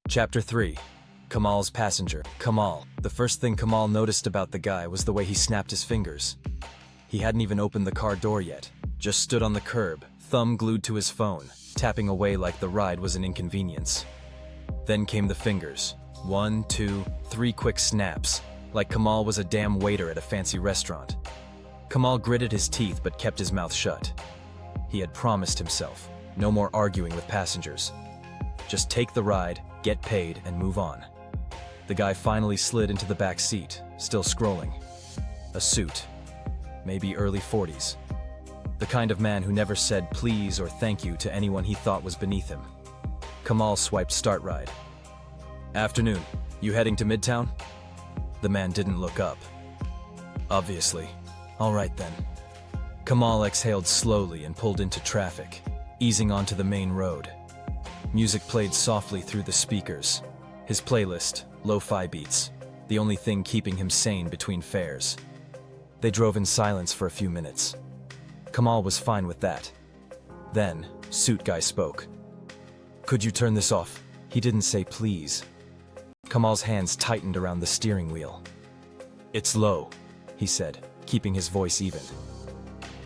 Chapter 3. Kamal's Passenger. Kamal. The first thing Kamal noticed about the guy was the way he snapped his fingers. He hadn't even opened the car door yet, just stood on the curb, thumb glued to his phone, tapping away like the ride was an inconvenience. Then came the fingers. 1, 2, 3 quick snaps, like Kamal was a damn waiter at a fancy restaurant. Kamal gritted his teeth but kept his mouth shut. He had promised himself, no more arguing with passengers. Just take the ride, get paid, and move on. The guy finally slid into the back seat, still scrolling. A suit. Maybe early 40s. The kind of man who never said please or thank you to anyone he thought was beneath him. Kamal swiped start ride. Afternoon. You heading to Midtown? The man didn't look up. Obviously. All right then. Kamal exhaled slowly and pulled into traffic, easing onto the main road. Music played softly through the speakers. His playlist, lo-fi beats, the only thing keeping him sane between fares. They drove in silence for a few minutes. Kamal was fine with that. Then, suit guy spoke. Could you turn this off? He didn't say please. Kamal's hands tightened around the steering wheel. It's low, he said, keeping his voice even.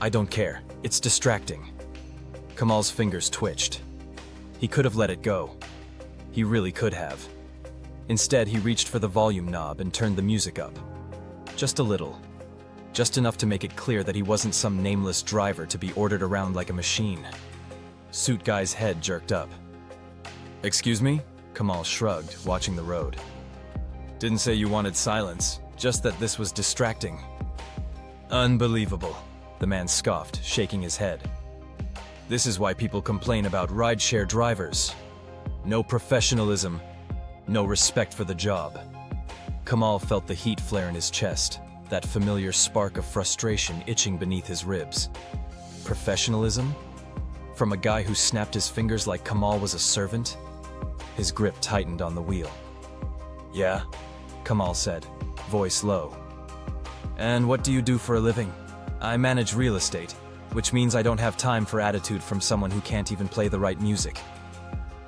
I don't care, it's distracting. Kamal's fingers twitched. He could have let it go. He really could have. Instead, he reached for the volume knob and turned the music up. Just a little. Just enough to make it clear that he wasn't some nameless driver to be ordered around like a machine. Suit guy's head jerked up. Excuse me? Kamal shrugged, watching the road. Didn't say you wanted silence, just that this was distracting. Unbelievable, the man scoffed, shaking his head. This is why people complain about rideshare drivers. No professionalism, no respect for the job. Kamal felt the heat flare in his chest, that familiar spark of frustration itching beneath his ribs. Professionalism? From a guy who snapped his fingers like Kamal was a servant? His grip tightened on the wheel. Yeah, Kamal said, voice low. And what do you do for a living? I manage real estate, which means I don't have time for attitude from someone who can't even play the right music.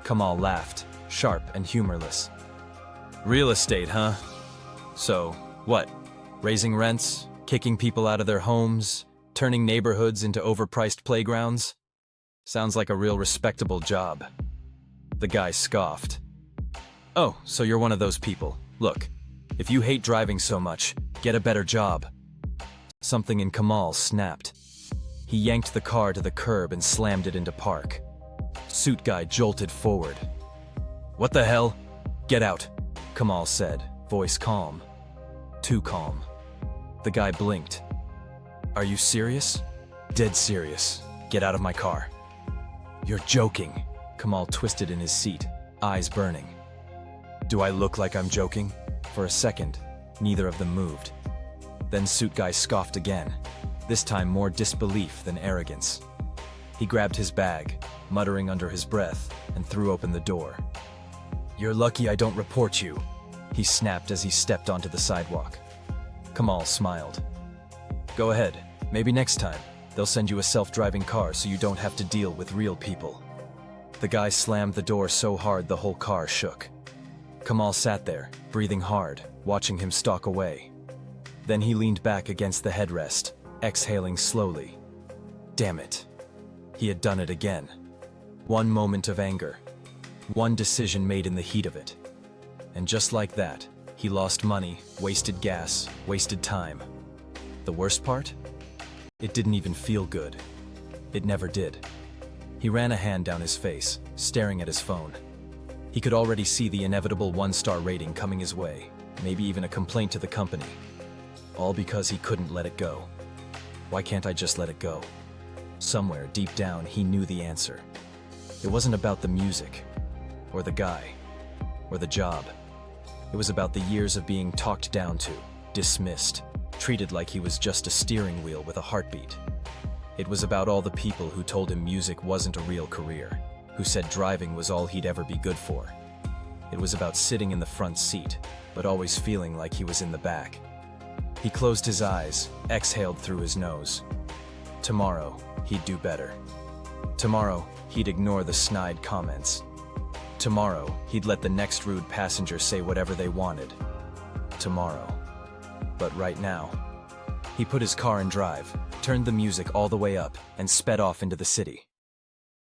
Kamal laughed, sharp and humorless. Real estate, huh? So, what? Raising rents, kicking people out of their homes, turning neighborhoods into overpriced playgrounds? Sounds like a real respectable job. The guy scoffed. Oh, so you're one of those people. Look, if you hate driving so much, get a better job. Something in Kamal snapped. He yanked the car to the curb and slammed it into park. Suit guy jolted forward. What the hell? Get out, Kamal said, voice calm. Too calm. The guy blinked. Are you serious? Dead serious. Get out of my car. You're joking. Kamal twisted in his seat, eyes burning. Do I look like I'm joking? For a second, neither of them moved. Then suit guy scoffed again, this time more disbelief than arrogance. He grabbed his bag, muttering under his breath, and threw open the door. You're lucky I don't report you, he snapped as he stepped onto the sidewalk. Kamal smiled. Go ahead, maybe next time. They'll send you a self-driving car so you don't have to deal with real people. The guy slammed the door so hard the whole car shook. Kamal sat there, breathing hard, watching him stalk away. Then he leaned back against the headrest, exhaling slowly. Damn it. He had done it again. One moment of anger. One decision made in the heat of it. And just like that, he lost money, wasted gas, wasted time. The worst part? It didn't even feel good. It never did. He ran a hand down his face, staring at his phone. He could already see the inevitable 1-star rating coming his way, maybe even a complaint to the company. All because he couldn't let it go. Why can't I just let it go? Somewhere deep down he knew the answer. It wasn't about the music, or the guy, or the job. It was about the years of being talked down to, dismissed, treated like he was just a steering wheel with a heartbeat. It was about all the people who told him music wasn't a real career, who said driving was all he'd ever be good for. It was about sitting in the front seat, but always feeling like he was in the back. He closed his eyes, exhaled through his nose. Tomorrow, he'd do better. Tomorrow, he'd ignore the snide comments. Tomorrow, he'd let the next rude passenger say whatever they wanted. Tomorrow. But right now, he put his car in drive, turned the music all the way up, and sped off into the city.